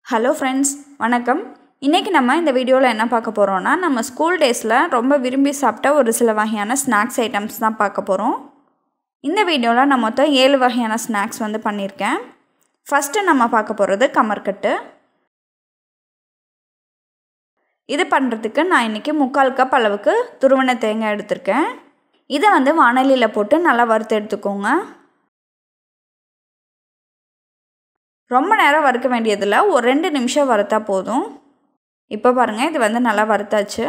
Hello friends, வணக்கம். இன்றைக்கி நம்ம இந்த வீடியோவில் என்ன பார்க்க போகிறோன்னா, நம்ம ஸ்கூல் டேஸில் ரொம்ப விரும்பி சாப்பிட்ட ஒரு சில வகையான ஸ்நாக்ஸ் ஐட்டம்ஸ் தான் பார்க்க போகிறோம். இந்த வீடியோவில் நான் மொத்தம் 7 வகையான ஸ்நாக்ஸ் பண்ணியிருக்கேன். ஃபஸ்ட்டு நம்ம பார்க்க போகிறது கமர்கட்டு. இது பண்ணுறதுக்கு நான் இன்றைக்கி 3/4 கப் அளவுக்கு துருவன தேங்காய் எடுத்திருக்கேன். இதை வாணலியில் போட்டு நல்லா வறுத்து எடுத்துக்கோங்க. ரொம்ப நேரம் வறுக்க வேண்டியதில்லை, ஒரு 2 நிமிஷம் வறுத்தா போதும். இப்போ பாருங்கள், இது நல்லா வறுத்தாச்சு.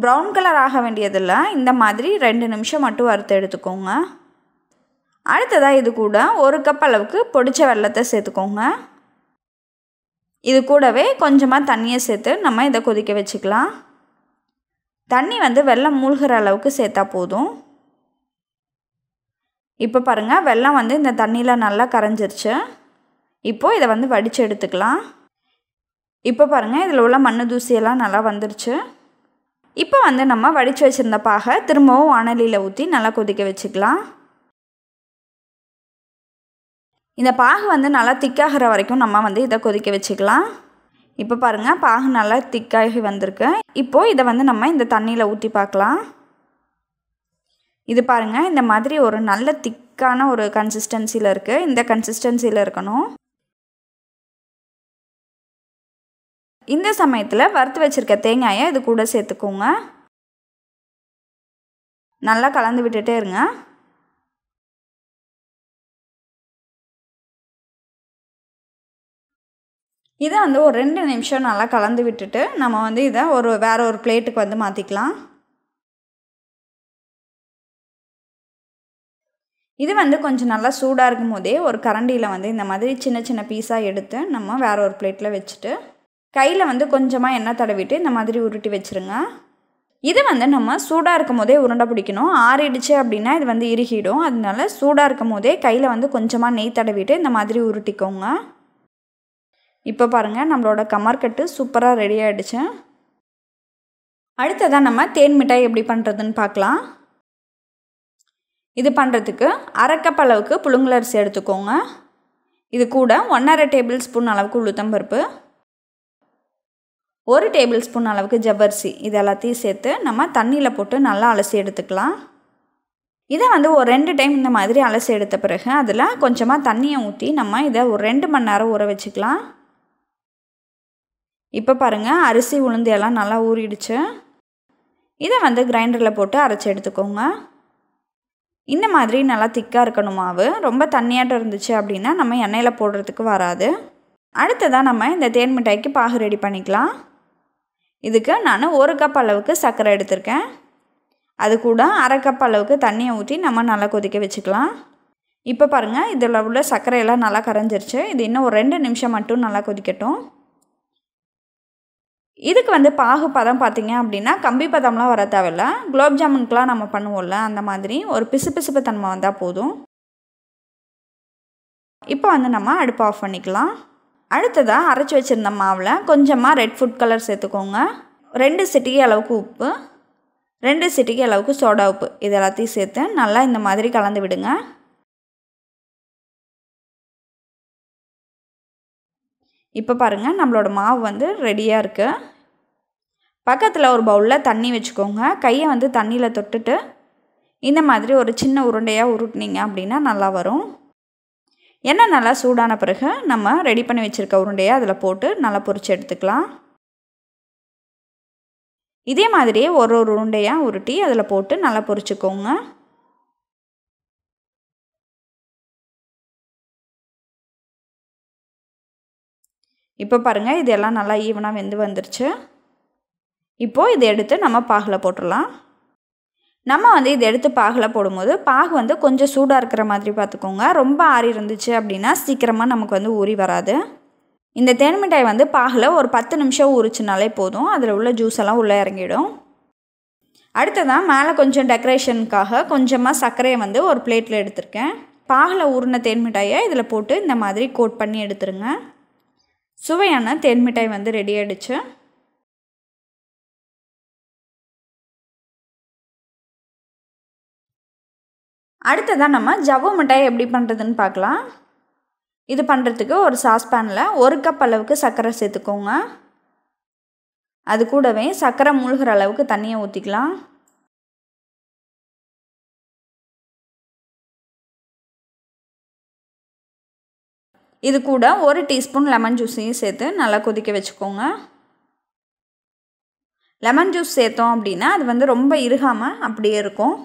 ப்ரௌன் கலர் ஆக வேண்டியதில்லை, இந்த மாதிரி 2 நிமிஷம் மட்டும் வறுத்து எடுத்துக்கோங்க. அடுத்ததாக இது கூட 1 கப் அளவுக்கு பொடிச்ச வெல்லத்தை சேர்த்துக்கோங்க. இது கூடவே கொஞ்சமாக தண்ணியை சேர்த்து நம்ம இதை கொதிக்க வச்சுக்கலாம். தண்ணி வெல்லம் மூழ்கிற அளவுக்கு சேர்த்தா போதும். இப்போ பாருங்கள், வெல்லம் இந்த தண்ணியில் நல்லா கரைஞ்சிருச்சு. இப்போது இதை வடித்து எடுத்துக்கலாம். இப்போ பாருங்கள், இதில் உள்ள மண் தூசியெல்லாம் நல்லா வந்துருச்சு. இப்போ நம்ம வடித்து வச்சுருந்த பாகை திரும்பவும் வாணலியில் ஊற்றி நல்லா கொதிக்க வச்சுக்கலாம். இந்த பாகு நல்லா திக்காகிற வரைக்கும் நம்ம இதை கொதிக்க வச்சுக்கலாம். இப்போ பாருங்கள், பாகு நல்லா திக்காகி வந்திருக்கு. இப்போது இதை நம்ம இந்த தண்ணியில் ஊற்றி பார்க்கலாம். இது பாருங்கள், இந்த மாதிரி ஒரு நல்ல திக்கான ஒரு கன்சிஸ்டன்சியில் இருக்குது. இந்த கன்சிஸ்டன்சியில் இருக்கணும். இந்த சமயத்தில் வறுத்து வச்சுருக்க தேங்காயை இது கூட சேர்த்துக்கோங்க. நல்லா கலந்து விட்டுட்டே இருங்க. இதை ஒரு 2 நிமிஷம் நல்லா கலந்து விட்டுட்டு நம்ம இதை வேற ஒரு பிளேட்டுக்கு மாற்றிக்கலாம். இது கொஞ்சம் நல்லா சூடாக இருக்கும் போதே ஒரு கரண்டியில் இந்த மாதிரி சின்ன சின்ன பீஸாக எடுத்து நம்ம வேற ஒரு பிளேட்டில் வச்சுட்டு கையில் கொஞ்சமாக எண்ணெய் தடவிட்டு இந்த மாதிரி உருட்டி வச்சுருங்க. இது நம்ம சூடாக இருக்கும் போதே உருண்டை பிடிக்கணும். ஆறிடுச்சு அப்படின்னா இது இறுகிடும். அதனால சூடாக இருக்கும் போதே கையில் கொஞ்சமாக நெய் தடவிட்டு இந்த மாதிரி உருட்டிக்கோங்க. இப்போ பாருங்கள், நம்மளோட கமர்கட்டு சூப்பராக ரெடி ஆகிடுச்சு. அடுத்ததாக நம்ம தேன் மிட்டாய் எப்படி பண்ணுறதுன்னு பார்க்கலாம். இது பண்ணுறதுக்கு 1/2 கப் அளவுக்கு புழுங்கலரிசி எடுத்துக்கோங்க. இது கூட 1½ டேபிள் ஸ்பூன் அளவுக்கு உளுத்தம்பருப்பு, 1 டேபிள் ஸ்பூன் அளவுக்கு ஜவ்வரிசி, இது எல்லாத்தையும் சேர்த்து நம்ம தண்ணியில் போட்டு நல்லா அலசி எடுத்துக்கலாம். இதை ஒரு 2 டைம் இந்த மாதிரி அலசி எடுத்த பிறகு அதில் கொஞ்சமாக தண்ணியை ஊற்றி நம்ம இதை ஒரு 2 மணி நேரம் ஊற வச்சுக்கலாம். இப்போ பாருங்கள், அரிசி உளுந்து எல்லாம் நல்லா ஊறிடுச்சு. இதை கிரைண்டரில் போட்டு அரைச்சி எடுத்துக்கோங்க. இந்த மாதிரி நல்லா திக்காக இருக்கணும் மாவு. ரொம்ப தண்ணியாட்டம் இருந்துச்சு அப்படின்னா நம்ம எண்ணெயில் போடுறதுக்கு வராது. அடுத்ததாக நம்ம இந்த தேன் மிட்டாய்க்கு பாகு ரெடி பண்ணிக்கலாம். இதுக்கு நான் 1 கப் அளவுக்கு சர்க்கரை எடுத்திருக்கேன். அது கூட 1/2 கப் அளவுக்கு தண்ணியை ஊற்றி நம்ம நல்லா கொதிக்க வச்சுக்கலாம். இப்போ பாருங்கள், இதில் உள்ள சர்க்கரையெல்லாம் நல்லா கரைஞ்சிருச்சு. இது இன்னும் ஒரு 2 நிமிஷம் மட்டும் நல்லா கொதிக்கட்டும். இதுக்கு பாகு பதம் பார்த்திங்க அப்படின்னா கம்பி பதம்லாம் வர தேவையில்ல. குலோப் ஜாமுனுக்குலாம் நம்ம பண்ணுவோம்ல, அந்த மாதிரி ஒரு பிசுபிசுப்பு தன்மை வந்தால் போதும். இப்போ நம்ம அடுப்பு ஆஃப் பண்ணிக்கலாம். அடுத்ததாக அரைச்சி வச்சுருந்த மாவில் கொஞ்சமாக ரெட் ஃபுட் கலர் சேர்த்துக்கோங்க. 2 சிட்டிகை அளவுக்கு உப்பு, 2 சிட்டிகை அளவுக்கு சோடா உப்பு, இது எல்லாத்தையும் சேர்த்து நல்லா இந்த மாதிரி கலந்து விடுங்க. இப்போ பாருங்கள், நம்மளோட மாவு ரெடியாக இருக்குது. பக்கத்தில் ஒரு பவுலில் தண்ணி வச்சுக்கோங்க. கையை தண்ணியில் தொட்டுட்டு இந்த மாதிரி ஒரு சின்ன உருண்டையாக உருட்டினீங்க அப்படின்னா நல்லா வரும். எண்ணெய் நல்லா சூடான பிறகு நம்ம ரெடி பண்ணி வச்சுருக்க உருண்டையை அதில் போட்டு நல்லா பொரிச்சு எடுத்துக்கலாம். இதே மாதிரியே ஒரு உருண்டையாக உருட்டி அதில் போட்டு நல்லா பொரிச்சுக்கோங்க. இப்போ பாருங்கள், இதெல்லாம் நல்லா ஈவனாக வெந்து வந்துருச்சு. இப்போது இதை எடுத்து நம்ம பாகில் போட்டுடலாம். நம்ம இதை எடுத்து பாகில் போடும்போது பாகு கொஞ்சம் சூடாக இருக்கிற மாதிரி பார்த்துக்கோங்க. ரொம்ப ஆறி இருந்துச்சு அப்படின்னா சீக்கிரமாக நமக்கு ஊறி வராது. இந்த தேன் மிட்டாய் பாகில் ஒரு 10 நிமிஷம் ஊறிச்சுனாலே போதும். அதில் உள்ள ஜூஸ் எல்லாம் உள்ளே இறங்கிடும். அடுத்ததான் மேலே கொஞ்சம் டெக்கரேஷனுக்காக கொஞ்சமாக சர்க்கரையை ஒரு பிளேட்டில் எடுத்திருக்கேன். பாகில் ஊறின தேன் மிட்டாயை இதில் போட்டு இந்த மாதிரி கோட் பண்ணி எடுத்துருங்க. சுவையான தேன் மிட்டாய் ரெடி ஆகிடுச்சு. அடுத்ததாக நம்ம ஜவ்வு மிட்டாய் எப்படி பண்ணுறதுன்னு பார்க்கலாம். இது பண்ணுறதுக்கு ஒரு சாஸ்பேனில் 1 கப் அளவுக்கு சர்க்கரை சேர்த்துக்கோங்க. அது கூடவே சர்க்கரை மூழ்கிற அளவுக்கு தண்ணியை ஊற்றிக்கலாம். இது கூட 1 டீஸ்பூன் லெமன் ஜூஸையும் சேர்த்து நல்லா கொதிக்க வச்சுக்கோங்க. லெமன் ஜூஸ் சேர்த்தோம் அப்படின்னா அது வந்து ரொம்ப இறுகாமல் அப்படியே இருக்கும்.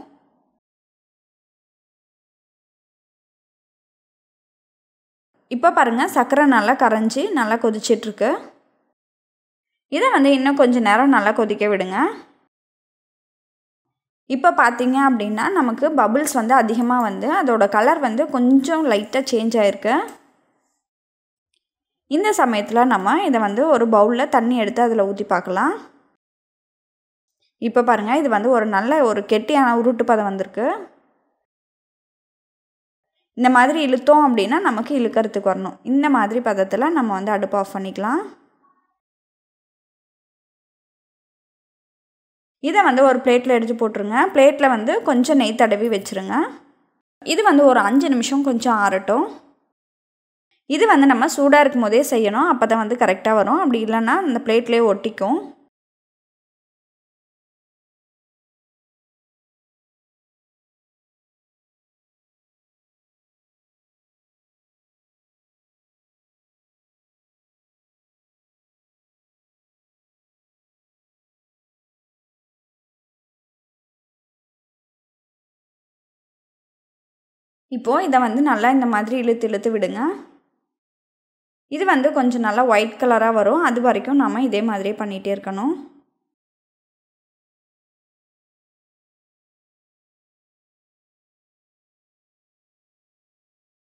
இப்போ பாருங்கள், சர்க்கரை நல்லா கரைஞ்சி நல்லா கொதிச்சிட்ருக்கு. இதை வந்து இன்னும் கொஞ்சம் நேரம் நல்லா கொதிக்க விடுங்க. இப்போ பார்த்தீங்க அப்படின்னா நமக்கு பபிள்ஸ் வந்து அதிகமாக வந்து அதோட கலர் வந்து கொஞ்சம் லைட்டாக சேஞ்ச் ஆகிருக்கு. இந்த சமயத்தில் நம்ம இதை வந்து ஒரு பவுலில் தண்ணி எடுத்து அதில் ஊற்றி பார்க்கலாம். இப்போ பாருங்கள், இது வந்து ஒரு நல்ல ஒரு கெட்டியான உருட்டு பதம் வந்திருக்கு. இந்த மாதிரி இழுத்தோம் அப்படின்னா நமக்கு இழுக்கிறதுக்கு வரணும். இந்த மாதிரி பதத்தில் நம்ம வந்து அடுப்பு ஆஃப் பண்ணிக்கலாம். இதை வந்து ஒரு பிளேட்டில் எடுத்து போட்டுருங்க. பிளேட்டில் வந்து கொஞ்சம் நெய் தடவி வச்சுருங்க. இது வந்து ஒரு 5 நிமிஷம் கொஞ்சம் ஆறட்டும். இது வந்து நம்ம சூடாக இருக்கும் போதே செய்யணும். அப்போ தான் வந்து கரெக்டாக வரும். அப்படி இல்லைன்னா இந்த பிளேட்லேயே ஒட்டிக்கும். இப்போது இதை வந்து நல்லா இந்த மாதிரி இழுத்து இழுத்து விடுங்க. இது வந்து கொஞ்சம் நல்லா ஒயிட் கலராக வரும். அது வரைக்கும் நம்ம இதே மாதிரியே பண்ணிகிட்டே இருக்கணும்.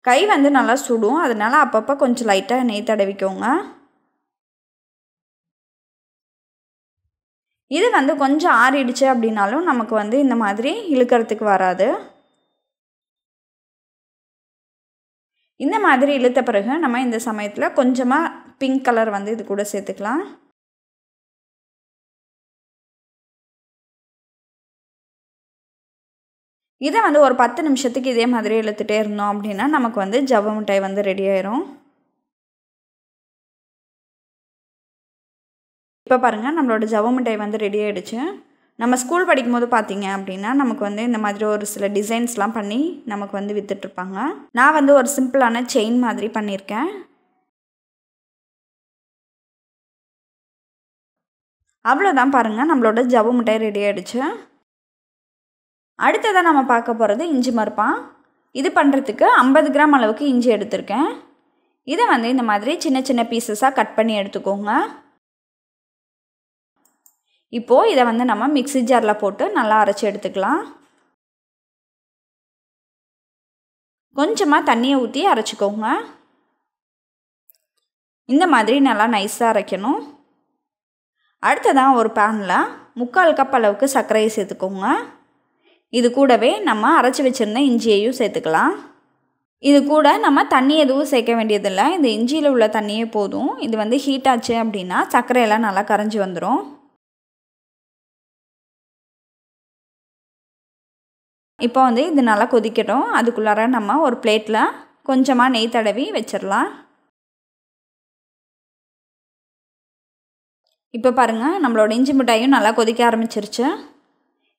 கை வந்து நல்லா சுடும். அதனால அப்பப்போ கொஞ்சம் லைட்டாக நெய் தடவிக்கோங்க. இது வந்து கொஞ்சம் ஆறிடுச்சு அப்படின்னாலும் நமக்கு வந்து இந்த மாதிரி இழுக்கிறதுக்கு வராது. இந்த மாதிரி இழுத்த பிறகு நம்ம இந்த சமயத்தில் கொஞ்சமாக பிங்க் கலர் வந்து இது கூட சேர்த்துக்கலாம். இதை வந்து ஒரு 10 நிமிஷத்துக்கு இதே மாதிரி இழுத்துட்டே இருந்தோம் அப்படின்னா நமக்கு வந்து ஜவ்வு மிட்டாய் வந்து ரெடி ஆயிரும். இப்போ பாருங்கள், நம்மளோட ஜவ்வு மிட்டாய் வந்து ரெடி ஆகிடுச்சு. நம்ம ஸ்கூல் படிக்கும்போது பார்த்தீங்க அப்படின்னா நமக்கு வந்து இந்த மாதிரி ஒரு சில டிசைன்ஸ்லாம் பண்ணி நமக்கு வந்து விற்றுட்ருப்பாங்க. நான் வந்து ஒரு சிம்பிளான செயின் மாதிரி பண்ணியிருக்கேன். அவ்வளோதான் பாருங்கள், நம்மளோட ஜவ்வு மிட்டாய் ரெடி ஆகிடுச்சு. அடுத்ததாக நம்ம பார்க்க போகிறது இஞ்சி மருப்பான். இது பண்ணுறதுக்கு 50 கிராம் அளவுக்கு இஞ்சி எடுத்திருக்கேன். இதை வந்து இந்த மாதிரி சின்ன சின்ன பீசஸாக கட் பண்ணி எடுத்துக்கோங்க. இப்போது இதை வந்து நம்ம மிக்ஸி ஜாரில் போட்டு நல்லா அரைச்சி எடுத்துக்கலாம். கொஞ்சமாக தண்ணியை ஊற்றி அரைச்சிக்கோங்க. இந்த மாதிரி நல்லா நைஸாக அரைக்கணும். அடுத்ததான் ஒரு பேனில் 3/4 கப் அளவுக்கு சர்க்கரையை சேர்த்துக்கோங்க. இது கூடவே நம்ம அரைச்சி வச்சுருந்த இஞ்சியையும் சேர்த்துக்கலாம். இது கூட நம்ம தண்ணி எதுவும் சேர்க்க வேண்டியதில்லை. இந்த இஞ்சியில் உள்ள தண்ணியே போதும். இது வந்து ஹீட் ஆச்சு அப்படின்னா சர்க்கரையெல்லாம் நல்லா கரைஞ்சி வந்துடும். இப்போ வந்து இது நல்லா கொதிக்கட்டும். அதுக்குள்ளார நம்ம ஒரு பிளேட்டில் கொஞ்சமாக நெய் தடவி வச்சிடலாம். இப்போ பாருங்கள், நம்மளோட இஞ்சி மிட்டாயும் நல்லா கொதிக்க ஆரம்பிச்சிருச்சு.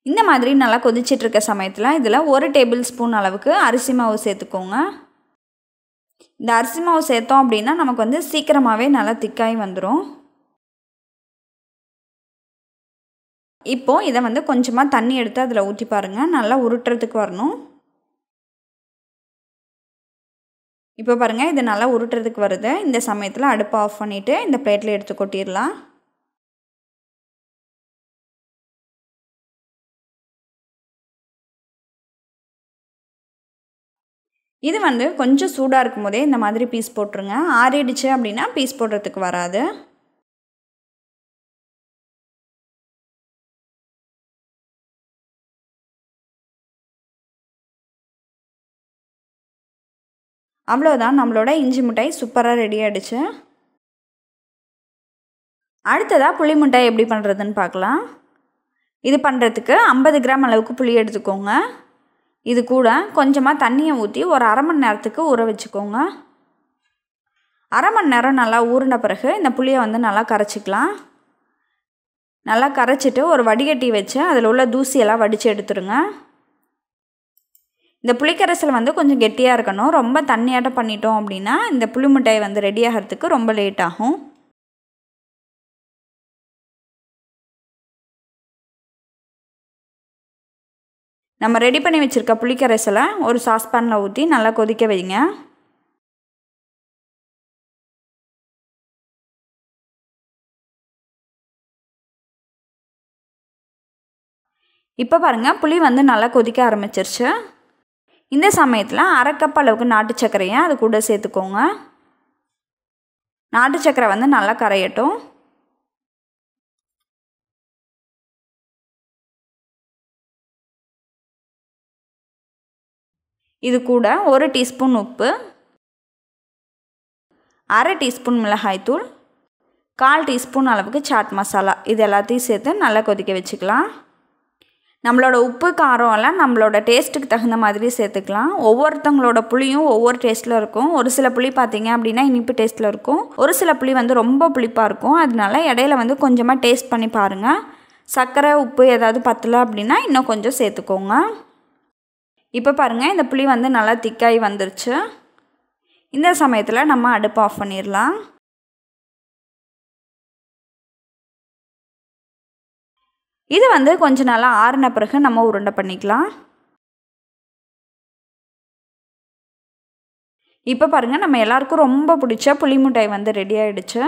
இந்த மாதிரி நல்லா கொதிச்சிட்ருக்க சமயத்தில் இதில் 1 டேபிள் ஸ்பூன் அளவுக்கு அரிசி மாவு சேர்த்துக்கோங்க. இந்த அரிசி மாவு சேர்த்தோம் அப்படின்னா நமக்கு வந்து சீக்கிரமாகவே நல்லா திக்காகி வந்துடும். இப்போது இதை வந்து கொஞ்சமாக தண்ணி எடுத்து அதில் ஊற்றி பாருங்கள். நல்லா உருட்டுறதுக்கு வரணும். இப்போ பாருங்கள், இது நல்லா உருட்டுறதுக்கு வருது. இந்த சமயத்தில் அடுப்பை ஆஃப் பண்ணிவிட்டு இந்த பிளேட்டில் எடுத்து கொட்டிடலாம். இது வந்து கொஞ்சம் சூடாக இருக்கும் போதே இந்த மாதிரி பீஸ் போட்டுருங்க. ஆறிடுச்சு அப்படின்னா பீஸ் போடுறதுக்கு வராது. அவ்வளோதான், நம்மளோட இஞ்சி மிட்டாய் சூப்பராக ரெடி ஆகிடுச்சு. அடுத்ததாக புளி மிட்டாய் எப்படி பண்ணுறதுன்னு பார்க்கலாம். இது பண்ணுறதுக்கு 50 கிராம் அளவுக்கு புளி எடுத்துக்கோங்க. இது கூட கொஞ்சமாக தண்ணியை ஊற்றி ஒரு 1/2 மணி நேரத்துக்கு ஊற வச்சுக்கோங்க. அரை மணி நேரம் நல்லா ஊறின பிறகு இந்த புளியை வந்து நல்லா கரைச்சிக்கலாம். நல்லா கரைச்சிட்டு ஒரு வடிகட்டி வச்சு அதில் உள்ள தூசியெல்லாம் வடித்து எடுத்துருங்க. இந்த புளிக்கரைசல் வந்து கொஞ்சம் கெட்டியாக இருக்கணும். ரொம்ப தண்ணியாட்டம் பண்ணிட்டோம் அப்படின்னா இந்த புளி மிட்டாய் வந்து ரெடி ஆகிறதுக்கு ரொம்ப லேட் ஆகும். நம்ம ரெடி பண்ணி வச்சுருக்க புளிக்கரைசலை ஒரு சாஸ்பேனில் ஊற்றி நல்லா கொதிக்க வைங்க. இப்போ பாருங்கள், புளி வந்து நல்லா கொதிக்க ஆரம்பிச்சிருச்சு. இந்த சமயத்தில் அரை கப் அளவுக்கு நாட்டு சர்க்கரையை அது கூட சேர்த்துக்கோங்க. நாட்டு சர்க்கரை வந்து நல்லா கரையட்டும். இது கூட 1 டீஸ்பூன் உப்பு, அரை டீஸ்பூன் மிளகாய்த்தூள், 1/4 டீஸ்பூன் அளவுக்கு சாட் மசாலா இது எல்லாத்தையும் சேர்த்து நல்லா கொதிக்க வச்சுக்கலாம். நம்மளோட உப்பு காரம் எல்லாம் நம்மளோட டேஸ்ட்டுக்கு தகுந்த மாதிரி சேர்த்துக்கலாம். ஒவ்வொருத்தவங்களோட புளியும் ஒவ்வொரு டேஸ்ட்டில் இருக்கும். ஒரு சில புளி பார்த்திங்க அப்படின்னா இனிப்பு டேஸ்ட்டில் இருக்கும். ஒரு சில புளி வந்து ரொம்ப புளிப்பாக இருக்கும். அதனால இடையில வந்து கொஞ்சமாக டேஸ்ட் பண்ணி பாருங்கள். சர்க்கரை உப்பு ஏதாவது பத்தலை அப்படின்னா இன்னும் கொஞ்சம் சேர்த்துக்கோங்க. இப்போ பாருங்கள், இந்த புளி வந்து நல்லா திக்காகி வந்துருச்சு. இந்த சமயத்தில் நம்ம அடுப்பை ஆஃப் பண்ணிடலாம். இது வந்து கொஞ்சம் நல்லா ஆறின பிறகு நம்ம உருண்டை பண்ணிக்கலாம். இப்போ பாருங்கள், நம்ம எல்லாருக்கும் ரொம்ப பிடிச்ச புளி மிட்டாய் வந்து ரெடி ஆகிடுச்சு.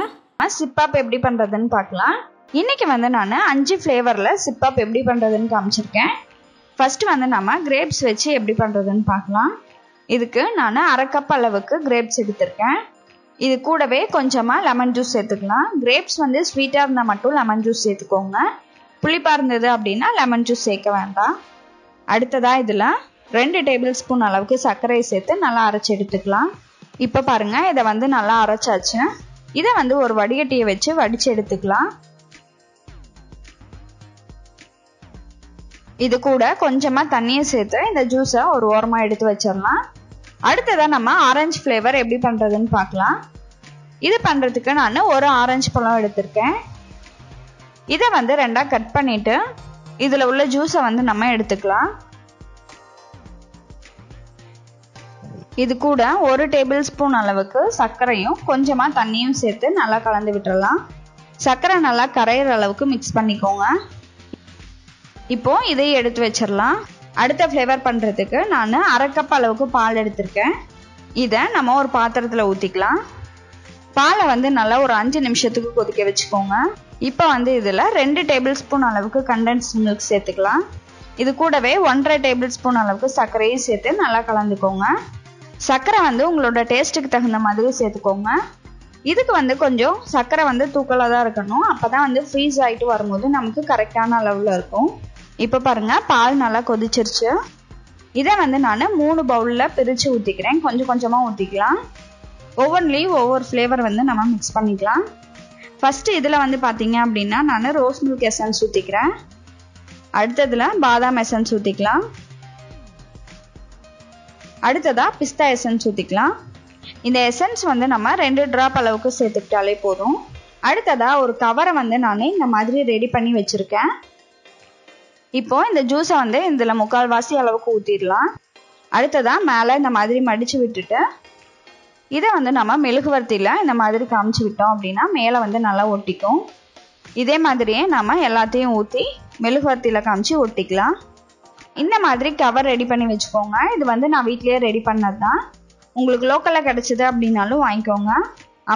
சிப்பாப் எப்படி பண்ணுறதுன்னு பார்க்கலாம். இன்றைக்கி வந்து நான் 5 ஃப்ளேவரில் சிப்பாப் எப்படி பண்ணுறதுன்னு காமிச்சிருக்கேன். ஃபஸ்ட்டு வந்து நம்ம கிரேப்ஸ் வச்சு எப்படி பண்ணுறதுன்னு பார்க்கலாம். இதுக்கு நான் அரை கப் அளவுக்கு கிரேப்ஸ் எடுத்திருக்கேன். இது கூடவே கொஞ்சமாக லெமன் ஜூஸ் சேர்த்துக்கலாம். கிரேப்ஸ் வந்து ஸ்வீட்டாக இருந்தால் மட்டும் லெமன் ஜூஸ் சேர்த்துக்கோங்க. புளிப்பாக இருந்தது அப்படின்னா லெமன் ஜூஸ் சேர்க்க வேண்டாம். அடுத்ததாக இதில் 2 டேபிள் ஸ்பூன் அளவுக்கு சர்க்கரையை சேர்த்து நல்லா அரைச்சி எடுத்துக்கலாம். இப்போ பாருங்கள், இதை வந்து நல்லா அரைச்சாச்சு. இதை வந்து ஒரு வடிகட்டியை வச்சு வடித்து எடுத்துக்கலாம். இது கூட கொஞ்சமாக தண்ணியை சேர்த்து இந்த ஜூஸை ஒரு ஓரமாக எடுத்து வச்சிடலாம். அடுத்ததாக நம்ம ஆரஞ்சு ஃப்ளேவர் எப்படி பண்ணுறதுன்னு பார்க்கலாம். இது பண்ணுறதுக்கு நான் ஒரு ஆரஞ்சு பழம் எடுத்திருக்கேன். இதை வந்து 2ஆக கட் பண்ணிவிட்டு இதில் உள்ள ஜூஸை வந்து நம்ம எடுத்துக்கலாம். இது கூட 1 டேபிள் ஸ்பூன் அளவுக்கு சர்க்கரையும் கொஞ்சமாக தண்ணியும் சேர்த்து நல்லா கலந்து விட்டுடலாம். சர்க்கரை நல்லா கரையிற அளவுக்கு மிக்ஸ் பண்ணிக்கோங்க. இப்போ இதையும் எடுத்து வச்சிடலாம். அடுத்த ஃப்ளேவர் பண்ணுறதுக்கு நான் அரை கப் அளவுக்கு பால் எடுத்திருக்கேன். இதை நம்ம ஒரு பாத்திரத்தில் ஊற்றிக்கலாம். பாலை வந்து நல்லா ஒரு 5 நிமிஷத்துக்கு கொதிக்க வச்சுக்கோங்க. இப்போ வந்து இதில் 2 டேபிள் ஸ்பூன் அளவுக்கு கண்டென்ஸ்ட் மில்க் சேர்த்துக்கலாம். இது கூடவே 1/2 டேபிள் ஸ்பூன் அளவுக்கு சர்க்கரையும் சேர்த்து நல்லா கலந்துக்கோங்க. சர்க்கரை வந்து உங்களோட டேஸ்ட்டுக்கு தகுந்த மாதிரி சேர்த்துக்கோங்க. இதுக்கு வந்து கொஞ்சம் சர்க்கரை வந்து தூக்கலாக தான் இருக்கணும். அப்போ தான் வந்து ஃப்ரீஸ் ஆகிட்டு வரும்போது நமக்கு கரெக்டான அளவில் இருக்கும். இப்போ பாருங்கள், பால் நல்லா கொதிச்சிருச்சு. இதை வந்து நான் 3 பவுலில் பிரித்து ஊற்றிக்கிறேன். கொஞ்சம் கொஞ்சமாக ஊற்றிக்கலாம். ஒவ்வொன்றிலையும் ஒவ்வொரு ஃப்ளேவர் வந்து நம்ம மிக்ஸ் பண்ணிக்கலாம். ஃபஸ்ட்டு இதில் வந்து பார்த்தீங்க அப்படின்னா நான் ரோஸ் மில்க் எசன்ஸ் ஊற்றிக்கிறேன். அடுத்ததில் பாதாம் எசன்ஸ் ஊற்றிக்கலாம். அடுத்ததாக பிஸ்தா எசன்ஸ் ஊற்றிக்கலாம். இந்த எசன்ஸ் வந்து நம்ம 2 ட்ராப் அளவுக்கு சேர்த்துக்கிட்டாலே போதும். அடுத்ததாக ஒரு கவரை வந்து நான் இந்த மாதிரி ரெடி பண்ணி வச்சுருக்கேன். இப்போது இந்த ஜூஸை வந்து இதில் 3/4 அளவுக்கு ஊற்றிடலாம். அடுத்ததாக மேலே இந்த மாதிரி மடித்து விட்டுட்டு இதை வந்து நம்ம மெழுகுவர்த்தியில் இந்த மாதிரி காமிச்சு விட்டோம் அப்படின்னா மேலே வந்து நல்லா ஒட்டிக்கும். இதே மாதிரியே நம்ம எல்லாத்தையும் ஊற்றி மெழுகுவர்த்தியில் காமிச்சு ஒட்டிக்கலாம். இந்த மாதிரி கவர் ரெடி பண்ணி வச்சுக்கோங்க. இது வந்து நான் வீட்லேயே ரெடி பண்ணது தான். உங்களுக்கு லோக்கலில் கிடச்சிது அப்படின்னாலும் வாங்கிக்கோங்க.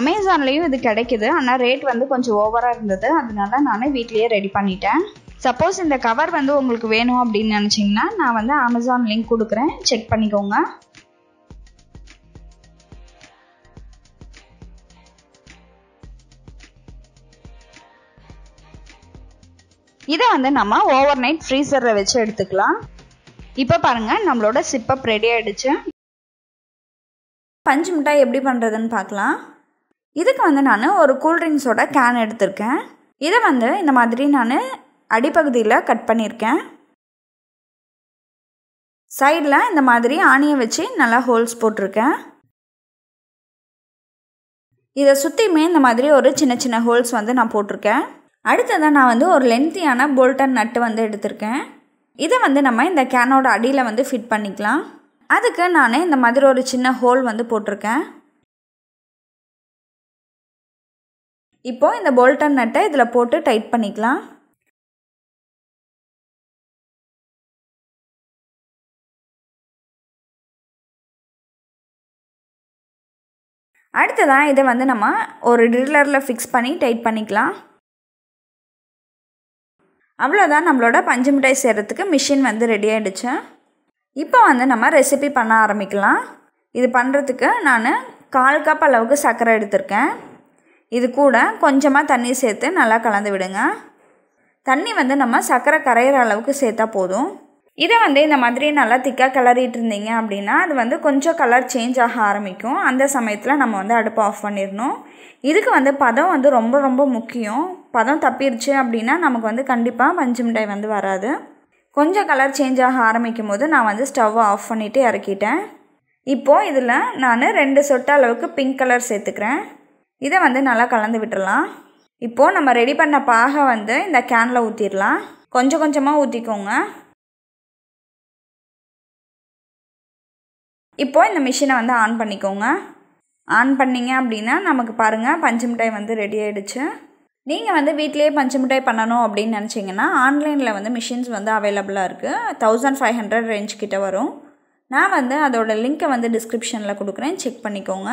அமேசான்லேயும் இது கிடைக்குது. ஆனால் ரேட் வந்து கொஞ்சம் ஓவராக இருந்தது. அதனால நான் வீட்லேயே ரெடி பண்ணிட்டேன். சப்போஸ் இந்த கவர் வந்து உங்களுக்கு வேணும் அப்படின்னு நினச்சிங்கன்னா நான் வந்து அமேசான் லிங்க் கொடுக்குறேன், செக் பண்ணிக்கோங்க. இதை வந்து நம்ம ஓவர் நைட் ஃப்ரீசரில் வச்சு எடுத்துக்கலாம். இப்போ பாருங்கள், நம்மளோட சிப்பப் ரெடி ஆகிடுச்சு. பஞ்சு மிட்டாய் எப்படி பண்ணுறதுன்னு பார்க்கலாம். இதுக்கு வந்து நான் ஒரு கூல்ட்ரிங்க்ஸோட கேன் எடுத்திருக்கேன். இதை வந்து இந்த மாதிரி நான் அடிப்பகுதியில் கட் பண்ணியிருக்கேன். சைடில் இந்த மாதிரி ஆணியை வச்சு நல்லா ஹோல்ஸ் போட்டிருக்கேன். இதை சுற்றியுமே இந்த மாதிரி ஒரு சின்ன சின்ன ஹோல்ஸ் வந்து நான் போட்டிருக்கேன். அடுத்ததாக நான் வந்து ஒரு லென்த்தியான போல்டன் நட்டு வந்து எடுத்திருக்கேன். இதை வந்து நம்ம இந்த கேனோட அடியில் வந்து ஃபிட் பண்ணிக்கலாம். அதுக்கு நான் இந்த மாதிரி ஒரு சின்ன ஹோல் வந்து போட்டிருக்கேன். இப்போது இந்த போல்டன் நட்டை இதில் போட்டு டைட் பண்ணிக்கலாம். அடுத்ததான் இதை வந்து நம்ம ஒரு ட்ரில்லரில் ஃபிக்ஸ் பண்ணி டைட் பண்ணிக்கலாம். அவ்வளோதான், நம்மளோட பஞ்சு மிட்டாய் செய்கிறதுக்கு மிஷின் வந்து ரெடி ஆகிடுச்சு. இப்போ வந்து நம்ம ரெசிபி பண்ண ஆரம்பிக்கலாம். இது பண்ணுறதுக்கு நான் 1/4 கப் அளவுக்கு சர்க்கரை எடுத்திருக்கேன். இது கூட கொஞ்சமாக தண்ணி சேர்த்து நல்லா கலந்து விடுங்க. தண்ணி வந்து நம்ம சர்க்கரை கரையிற அளவுக்கு சேர்த்தா போதும். இதை வந்து இந்த மாதிரி நல்லா திக்காக கிளறிட்டு இருந்தீங்க அப்படின்னா அது வந்து கொஞ்சம் கலர் சேஞ்ச் ஆக ஆரம்பிக்கும். அந்த சமயத்தில் நம்ம வந்து அடுப்பை ஆஃப் பண்ணிடணும். இதுக்கு வந்து பதம் வந்து ரொம்ப ரொம்ப முக்கியம். பதம் தப்பிடுச்சு அப்படின்னா நமக்கு வந்து கண்டிப்பாக பஞ்சு மிட்டாய் வந்து வராது. கொஞ்சம் கலர் சேஞ்ச் ஆக ஆரம்பிக்கும் போது நான் வந்து ஸ்டவ்வை ஆஃப் பண்ணிவிட்டு இறக்கிட்டேன். இப்போது இதில் நான் 2 சொட்டு அளவுக்கு பிங்க் கலர் சேர்த்துக்கிறேன். இதை வந்து நல்லா கலந்து விட்டுடலாம். இப்போது நம்ம ரெடி பண்ண பாகை வந்து இந்த கேனில் ஊற்றிடலாம். கொஞ்சம் கொஞ்சமாக ஊற்றிக்கோங்க. இப்போது இந்த மிஷினை வந்து ஆன் பண்ணிக்கோங்க. ஆன் பண்ணிங்க அப்படின்னா நமக்கு பாருங்கள் பஞ்சு மிட்டாய் வந்து ரெடி ஆகிடுச்சு. நீங்கள் வந்து வீட்டிலேயே பஞ்சு மிட்டாய் பண்ணணும் அப்படின்னு நினச்சிங்கன்னா ஆன்லைனில் வந்து மிஷின்ஸ் வந்து அவைலபிளாக இருக்குது. 1500 ரேஞ்ச் கிட்ட வரும். நான் வந்து அதோட லிங்க்கை வந்து டிஸ்கிரிப்ஷனில் கொடுக்குறேன், செக் பண்ணிக்கோங்க.